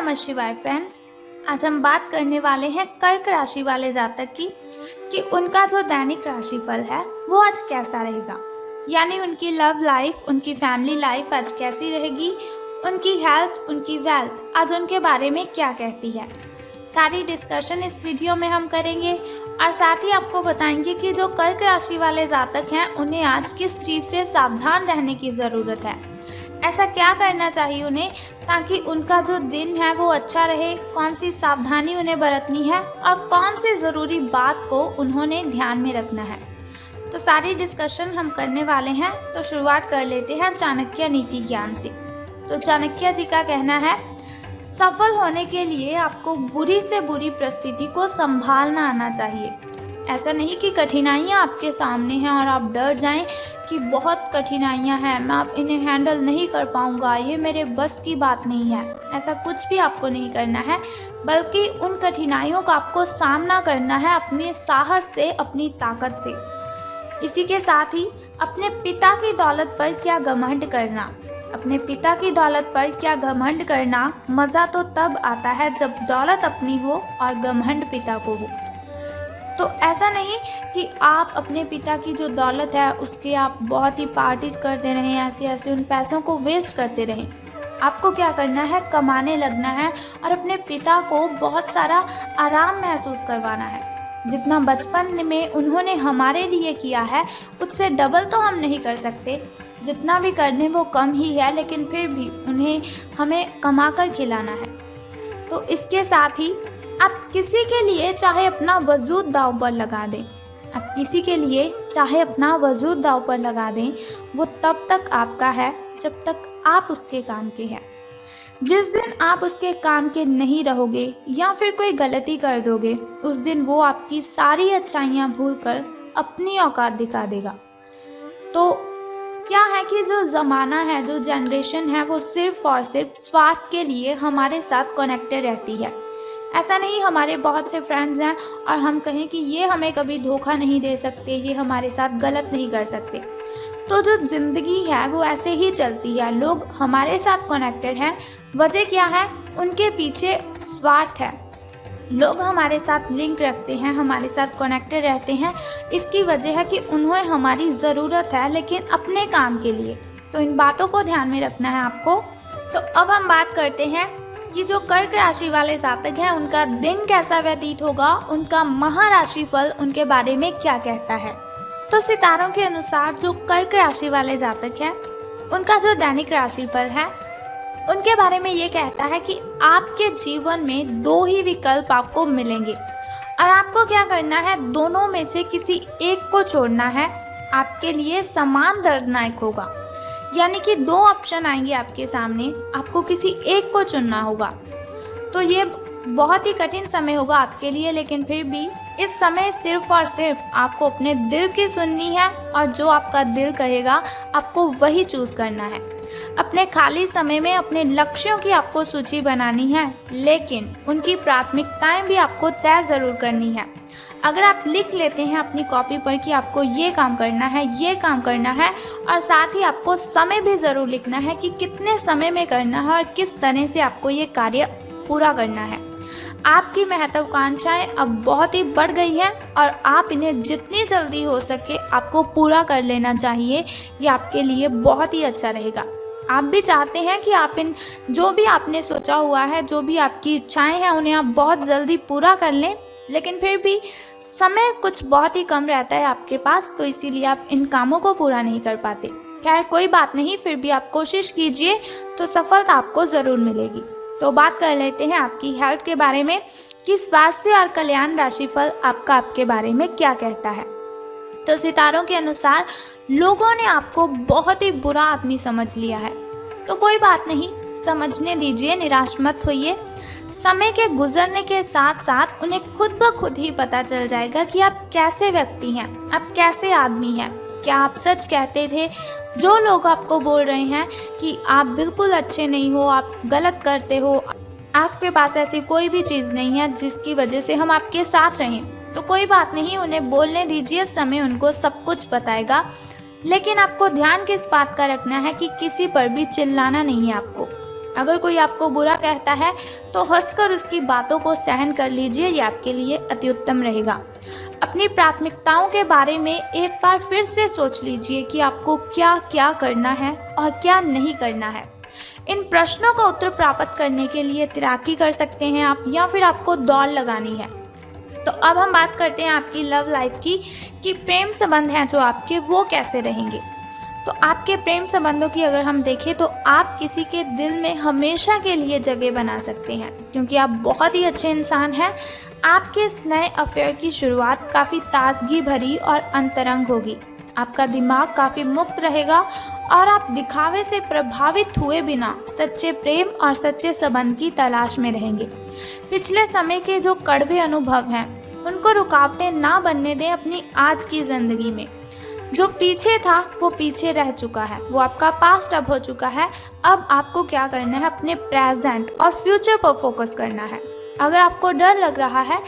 नमः शिवाय फ्रेंड्स। आज हम बात करने वाले हैं कर्क राशि वाले जातक की कि उनका जो दैनिक राशिफल है वो आज कैसा रहेगा। यानी उनकी लव लाइफ, उनकी फैमिली लाइफ आज कैसी रहेगी, उनकी हेल्थ, उनकी वेल्थ आज उनके बारे में क्या कहती है। सारी डिस्कशन इस वीडियो में हम करेंगे और साथ ही आपको बताएंगे कि जो कर्क राशि वाले जातक हैं उन्हें आज किस चीज़ से सावधान रहने की ज़रूरत है, ऐसा क्या करना चाहिए उन्हें ताकि उनका जो दिन है वो अच्छा रहे, कौन सी सावधानी उन्हें बरतनी है और कौन सी ज़रूरी बात को उन्होंने ध्यान में रखना है। तो सारी डिस्कशन हम करने वाले हैं। तो शुरुआत कर लेते हैं चाणक्य नीति ज्ञान से। तो चाणक्य जी का कहना है, सफल होने के लिए आपको बुरी से बुरी परिस्थिति को संभालना आना चाहिए। ऐसा नहीं कि कठिनाइयाँ आपके सामने हैं और आप डर जाएं कि बहुत कठिनाइयाँ हैं, मैं अब इन्हें हैंडल नहीं कर पाऊँगा, ये मेरे बस की बात नहीं है। ऐसा कुछ भी आपको नहीं करना है, बल्कि उन कठिनाइयों का आपको सामना करना है अपने साहस से, अपनी ताकत से। इसी के साथ ही अपने पिता की दौलत पर क्या घमंड करना, अपने पिता की दौलत पर क्या घमंड करना, मज़ा तो तब आता है जब दौलत अपनी हो और घमंड पिता को हो। तो ऐसा नहीं कि आप अपने पिता की जो दौलत है उसके आप बहुत ही पार्टीज करते रहें, ऐसे उन पैसों को वेस्ट करते रहें। आपको क्या करना है, कमाने लगना है और अपने पिता को बहुत सारा आराम महसूस करवाना है। जितना बचपन में उन्होंने हमारे लिए किया है उससे डबल तो हम नहीं कर सकते, जितना भी करने वो कम ही है, लेकिन फिर भी उन्हें हमें कमा कर खिलाना है। तो इसके साथ ही आप किसी के लिए चाहे अपना वजूद दांव पर लगा दें, आप किसी के लिए चाहे अपना वजूद दांव पर लगा दें, वो तब तक आपका है जब तक आप उसके काम के हैं। जिस दिन आप उसके काम के नहीं रहोगे या फिर कोई गलती कर दोगे, उस दिन वो आपकी सारी अच्छाइयाँ भूलकर अपनी औकात दिखा देगा। तो क्या है कि जो ज़माना है, जो जनरेशन है, वो सिर्फ और सिर्फ स्वार्थ के लिए हमारे साथ कनेक्टेड रहती है। ऐसा नहीं हमारे बहुत से फ्रेंड्स हैं और हम कहें कि ये हमें कभी धोखा नहीं दे सकते, ये हमारे साथ गलत नहीं कर सकते। तो जो ज़िंदगी है वो ऐसे ही चलती है। लोग हमारे साथ कनेक्टेड हैं, वजह क्या है, उनके पीछे स्वार्थ है। लोग हमारे साथ लिंक रखते हैं, हमारे साथ कनेक्टेड रहते हैं, इसकी वजह है कि उन्हें हमारी ज़रूरत है, लेकिन अपने काम के लिए। तो इन बातों को ध्यान में रखना है आपको। तो अब हम बात करते हैं कि जो कर्क राशि वाले जातक हैं उनका दिन कैसा व्यतीत होगा, उनका महाराशिफल उनके बारे में क्या कहता है। तो सितारों के अनुसार जो कर्क राशि वाले जातक हैं उनका जो दैनिक राशिफल है उनके बारे में ये कहता है कि आपके जीवन में दो ही विकल्प आपको मिलेंगे और आपको क्या करना है, दोनों में से किसी एक को छोड़ना है। आपके लिए समान दर्दनाक होगा, यानी कि दो ऑप्शन आएंगे आपके सामने, आपको किसी एक को चुनना होगा। तो ये बहुत ही कठिन समय होगा आपके लिए, लेकिन फिर भी इस समय सिर्फ और सिर्फ आपको अपने दिल की सुननी है और जो आपका दिल कहेगा आपको वही चूज़ करना है। अपने खाली समय में अपने लक्ष्यों की आपको सूची बनानी है, लेकिन उनकी प्राथमिकताएं भी आपको तय ज़रूर करनी है। अगर आप लिख लेते हैं अपनी कॉपी पर कि आपको ये काम करना है, ये काम करना है, और साथ ही आपको समय भी ज़रूर लिखना है कि कितने समय में करना है और किस तरह से आपको ये कार्य पूरा करना है। आपकी महत्वाकांक्षाएं अब बहुत ही बढ़ गई हैं और आप इन्हें जितनी जल्दी हो सके आपको पूरा कर लेना चाहिए। ये आपके लिए बहुत ही अच्छा रहेगा। आप भी चाहते हैं कि आप इन जो भी आपने सोचा हुआ है, जो भी आपकी इच्छाएं हैं, उन्हें आप बहुत जल्दी पूरा कर लें, लेकिन फिर भी समय कुछ बहुत ही कम रहता है आपके पास, तो इसीलिए आप इन कामों को पूरा नहीं कर पाते। खैर कोई बात नहीं, फिर भी आप कोशिश कीजिए तो सफलता आपको ज़रूर मिलेगी। तो बात कर लेते हैं आपकी हेल्थ के बारे में कि स्वास्थ्य और कल्याण राशिफल आपके बारे में क्या कहता है। तो सितारों के अनुसार लोगों ने आपको बहुत ही बुरा आदमी समझ लिया है, तो कोई बात नहीं, समझने दीजिए, निराश मत होइए। समय के गुजरने के साथ साथ उन्हें खुद ब खुद ही पता चल जाएगा कि आप कैसे व्यक्ति हैं, आप कैसे आदमी हैं। क्या आप सच कहते थे? जो लोग आपको बोल रहे हैं कि आप बिल्कुल अच्छे नहीं हो, आप गलत करते हो, आपके पास ऐसी कोई भी चीज़ नहीं है जिसकी वजह से हम आपके साथ रहें, तो कोई बात नहीं, उन्हें बोलने दीजिए, समय उनको सब कुछ बताएगा। लेकिन आपको ध्यान किस बात का रखना है कि किसी पर भी चिल्लाना नहीं है आपको। अगर कोई आपको बुरा कहता है तो हंसकर उसकी बातों को सहन कर लीजिए, ये आपके लिए अति उत्तम रहेगा। अपनी प्राथमिकताओं के बारे में एक बार फिर से सोच लीजिए कि आपको क्या क्या करना है और क्या नहीं करना है। इन प्रश्नों का उत्तर प्राप्त करने के लिए तैराकी कर सकते हैं आप, या फिर आपको दौड़ लगानी है। तो अब हम बात करते हैं आपकी लव लाइफ की, कि प्रेम संबंध हैं जो आपके, वो कैसे रहेंगे। तो आपके प्रेम संबंधों की अगर हम देखें तो आप किसी के दिल में हमेशा के लिए जगह बना सकते हैं, क्योंकि आप बहुत ही अच्छे इंसान हैं। आपके इस नए अफेयर की शुरुआत काफ़ी ताजगी भरी और अंतरंग होगी। आपका दिमाग काफ़ी मुक्त रहेगा और आप दिखावे से प्रभावित हुए बिना सच्चे प्रेम और सच्चे संबंध की तलाश में रहेंगे। पिछले समय के जो कड़वे अनुभव हैं उनको रुकावटें ना बनने दें अपनी आज की ज़िंदगी में। जो पीछे था वो पीछे रह चुका है, वो आपका पास्ट अब हो चुका है। अब आपको क्या करना है, अपने प्रेजेंट और फ्यूचर पर फोकस करना है। अगर आपको डर लग रहा है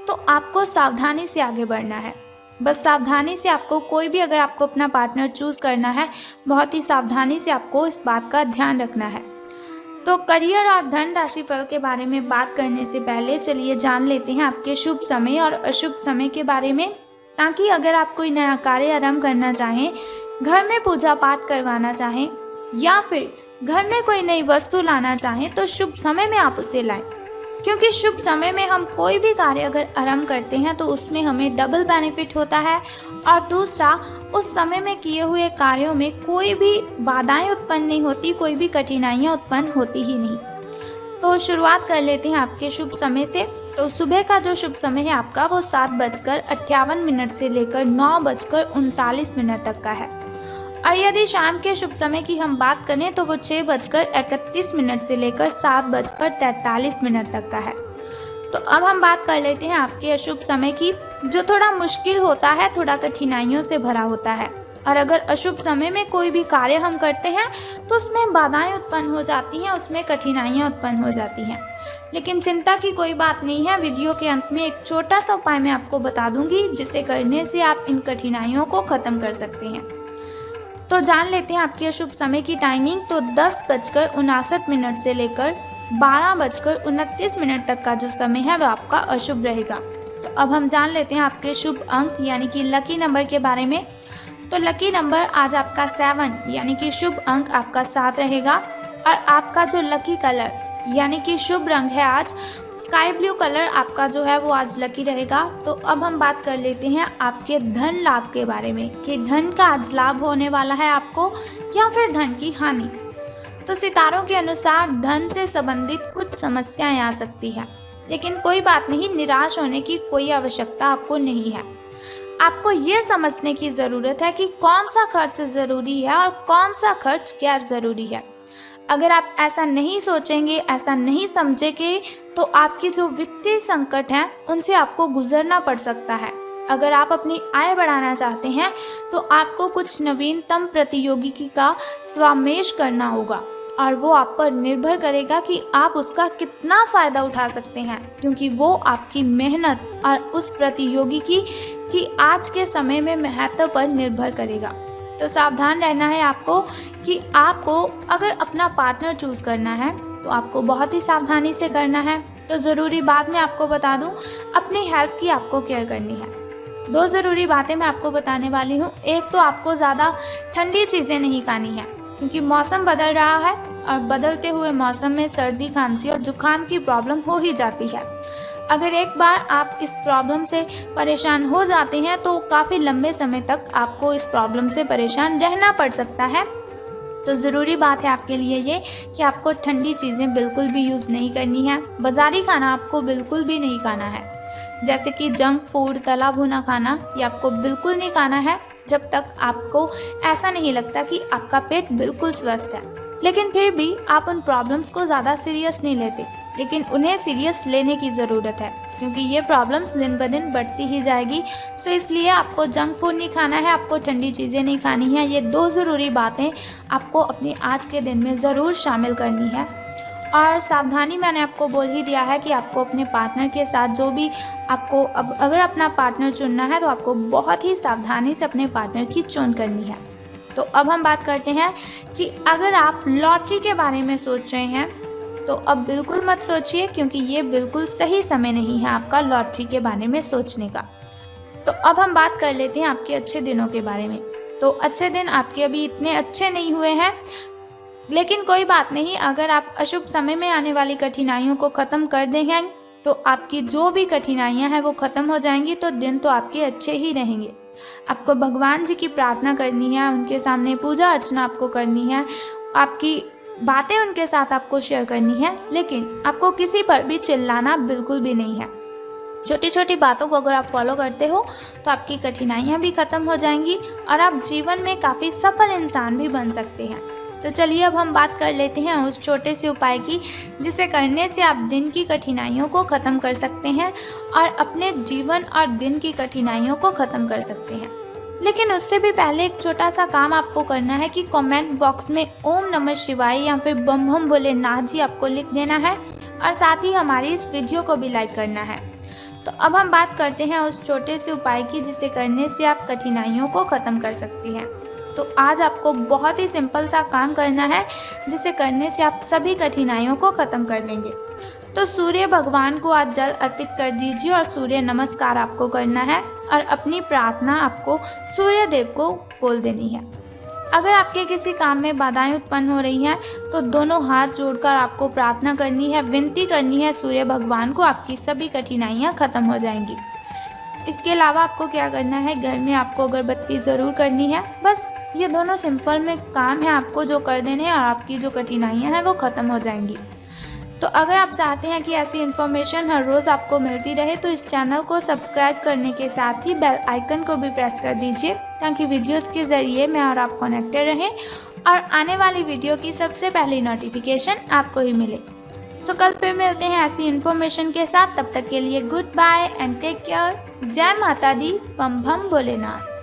तो आपको सावधानी से आगे बढ़ना है। बस सावधानी से आपको, कोई भी अगर आपको अपना पार्टनर चूज़ करना है, बहुत ही सावधानी से आपको इस बात का ध्यान रखना है। तो करियर और धन राशि फल के बारे में बात करने से पहले चलिए जान लेते हैं आपके शुभ समय और अशुभ समय के बारे में, ताकि अगर आप कोई नया कार्य आरंभ करना चाहें, घर में पूजा पाठ करवाना चाहें या फिर घर में कोई नई वस्तु लाना चाहें तो शुभ समय में आप उसे लाएं। क्योंकि शुभ समय में हम कोई भी कार्य अगर आरंभ करते हैं तो उसमें हमें डबल बेनिफिट होता है, और दूसरा, उस समय में किए हुए कार्यों में कोई भी बाधाएं उत्पन्न नहीं होती, कोई भी कठिनाइयां उत्पन्न होती ही नहीं। तो शुरुआत कर लेते हैं आपके शुभ समय से। तो सुबह का जो शुभ समय है आपका, वो 7:58 से लेकर 9:39 तक का है। और यदि शाम के शुभ समय की हम बात करें तो वो 6:31 से लेकर 7:43 तक का है। तो अब हम बात कर लेते हैं आपके अशुभ समय की, जो थोड़ा मुश्किल होता है, थोड़ा कठिनाइयों से भरा होता है। और अगर अशुभ समय में कोई भी कार्य हम करते हैं तो उसमें बाधाएं उत्पन्न हो जाती हैं, उसमें कठिनाइयां उत्पन्न हो जाती हैं। लेकिन चिंता की कोई बात नहीं है। वीडियो के अंत में एक छोटा सा उपाय मैं आपको बता दूंगी, जिसे करने से आप इन कठिनाइयों को ख़त्म कर सकते हैं। तो जान लेते हैं आपके अशुभ समय की टाइमिंग। तो 10:59 से लेकर 12:29 तक का जो समय है वह आपका अशुभ रहेगा। तो अब हम जान लेते हैं आपके शुभ अंक यानी कि लकी नंबर के बारे में। तो लकी नंबर आज आपका 7 यानी कि शुभ अंक आपका 7 रहेगा। और आपका जो लकी कलर यानी कि शुभ रंग है आज स्काई ब्लू कलर आपका जो है वो आज लकी रहेगा। तो अब हम बात कर लेते हैं आपके धन लाभ के बारे में, कि धन का आज लाभ होने वाला है आपको या फिर धन की हानि। तो सितारों के अनुसार धन से संबंधित कुछ समस्याएं आ सकती हैं, लेकिन कोई बात नहीं, निराश होने की कोई आवश्यकता आपको नहीं है। आपको ये समझने की ज़रूरत है कि कौन सा खर्च ज़रूरी है और कौन सा खर्च गैर ज़रूरी है। अगर आप ऐसा नहीं सोचेंगे, ऐसा नहीं समझेंगे, तो आपकी जो वित्तीय संकट हैं उनसे आपको गुजरना पड़ सकता है। अगर आप अपनी आय बढ़ाना चाहते हैं तो आपको कुछ नवीनतम प्रौद्योगिकी का स्वामेश करना होगा, और वो आप पर निर्भर करेगा कि आप उसका कितना फ़ायदा उठा सकते हैं, क्योंकि वो आपकी मेहनत और उस प्रौद्योगिकी की आज के समय में महत्व पर निर्भर करेगा। तो सावधान रहना है आपको कि आपको अगर अपना पार्टनर चूज़ करना है तो आपको बहुत ही सावधानी से करना है। तो ज़रूरी बात मैं आपको बता दूं, अपनी हेल्थ की आपको केयर करनी है। 2 ज़रूरी बातें मैं आपको बताने वाली हूँ। एक तो आपको ज़्यादा ठंडी चीज़ें नहीं खानी है, क्योंकि मौसम बदल रहा है और बदलते हुए मौसम में सर्दी, खांसी और जुकाम की प्रॉब्लम हो ही जाती है। अगर एक बार आप इस प्रॉब्लम से परेशान हो जाते हैं तो काफ़ी लंबे समय तक आपको इस प्रॉब्लम से परेशान रहना पड़ सकता है। तो ज़रूरी बात है आपके लिए ये कि आपको ठंडी चीज़ें बिल्कुल भी यूज़ नहीं करनी है। बाज़ारी खाना आपको बिल्कुल भी नहीं खाना है, जैसे कि जंक फूड, तला भुना खाना, ये आपको बिल्कुल नहीं खाना है जब तक आपको ऐसा नहीं लगता कि आपका पेट बिल्कुल स्वस्थ है। लेकिन फिर भी आप उन प्रॉब्लम्स को ज़्यादा सीरियस नहीं लेते, लेकिन उन्हें सीरियस लेने की ज़रूरत है, क्योंकि ये प्रॉब्लम्स दिन ब दिन बढ़ती ही जाएगी। सो इसलिए आपको जंक फूड नहीं खाना है, आपको ठंडी चीज़ें नहीं खानी है। ये 2 ज़रूरी बातें आपको अपने आज के दिन में ज़रूर शामिल करनी है। और सावधानी मैंने आपको बोल ही दिया है कि आपको अपने पार्टनर के साथ जो भी आपको अगर अपना पार्टनर चुनना है तो आपको बहुत ही सावधानी से अपने पार्टनर की चुन करनी है। तो अब हम बात करते हैं कि अगर आप लॉटरी के बारे में सोच रहे हैं तो अब बिल्कुल मत सोचिए, क्योंकि ये बिल्कुल सही समय नहीं है आपका लॉटरी के बारे में सोचने का। तो अब हम बात कर लेते हैं आपके अच्छे दिनों के बारे में। तो अच्छे दिन आपके अभी इतने अच्छे नहीं हुए हैं, लेकिन कोई बात नहीं। अगर आप अशुभ समय में आने वाली कठिनाइयों को ख़त्म कर देंगे तो आपकी जो भी कठिनाइयां हैं वो ख़त्म हो जाएंगी, तो दिन तो आपके अच्छे ही रहेंगे। आपको भगवान जी की प्रार्थना करनी है, उनके सामने पूजा अर्चना आपको करनी है, आपकी बातें उनके साथ आपको शेयर करनी है, लेकिन आपको किसी पर भी चिल्लाना बिल्कुल भी नहीं है। छोटी छोटी बातों को अगर आप फॉलो करते हो तो आपकी कठिनाइयाँ भी ख़त्म हो जाएंगी और आप जीवन में काफ़ी सफल इंसान भी बन सकते हैं। तो चलिए अब हम बात कर लेते हैं उस छोटे से उपाय की, जिसे करने से आप दिन की कठिनाइयों को ख़त्म कर सकते हैं और अपने जीवन और दिन की कठिनाइयों को ख़त्म कर सकते हैं। लेकिन उससे भी पहले एक छोटा सा काम आपको करना है कि कमेंट बॉक्स में ओम नमः शिवाय या फिर बम बम भोलेनाथ जी आपको लिख देना है और साथ ही हमारी इस वीडियो को भी लाइक करना है। तो अब हम बात करते हैं उस छोटे से उपाय की, जिसे करने से आप कठिनाइयों को ख़त्म कर सकते हैं। तो आज आपको बहुत ही सिंपल सा काम करना है, जिसे करने से आप सभी कठिनाइयों को ख़त्म कर देंगे। तो सूर्य भगवान को आज जल अर्पित कर दीजिए और सूर्य नमस्कार आपको करना है और अपनी प्रार्थना आपको सूर्य देव को बोल देनी है। अगर आपके किसी काम में बाधाएं उत्पन्न हो रही हैं तो दोनों हाथ जोड़कर आपको प्रार्थना करनी है, विनती करनी है सूर्य भगवान को, आपकी सभी कठिनाइयां खत्म हो जाएंगी। इसके अलावा आपको क्या करना है, घर में आपको अगरबत्ती ज़रूर करनी है। बस ये दोनों सिंपल में काम है आपको जो कर देने हैं और आपकी जो कठिनाइयाँ हैं वो ख़त्म हो जाएंगी। तो अगर आप चाहते हैं कि ऐसी इन्फॉर्मेशन हर रोज़ आपको मिलती रहे तो इस चैनल को सब्सक्राइब करने के साथ ही बेल आइकन को भी प्रेस कर दीजिए, ताकि वीडियोस के ज़रिए मैं और आप कनेक्टेड रहें और आने वाली वीडियो की सबसे पहली नोटिफिकेशन आपको ही मिले। सो कल फिर मिलते हैं ऐसी इन्फॉर्मेशन के साथ। तब तक के लिए good bye and take care. जय माता दी, बम बम भोलेनाथ।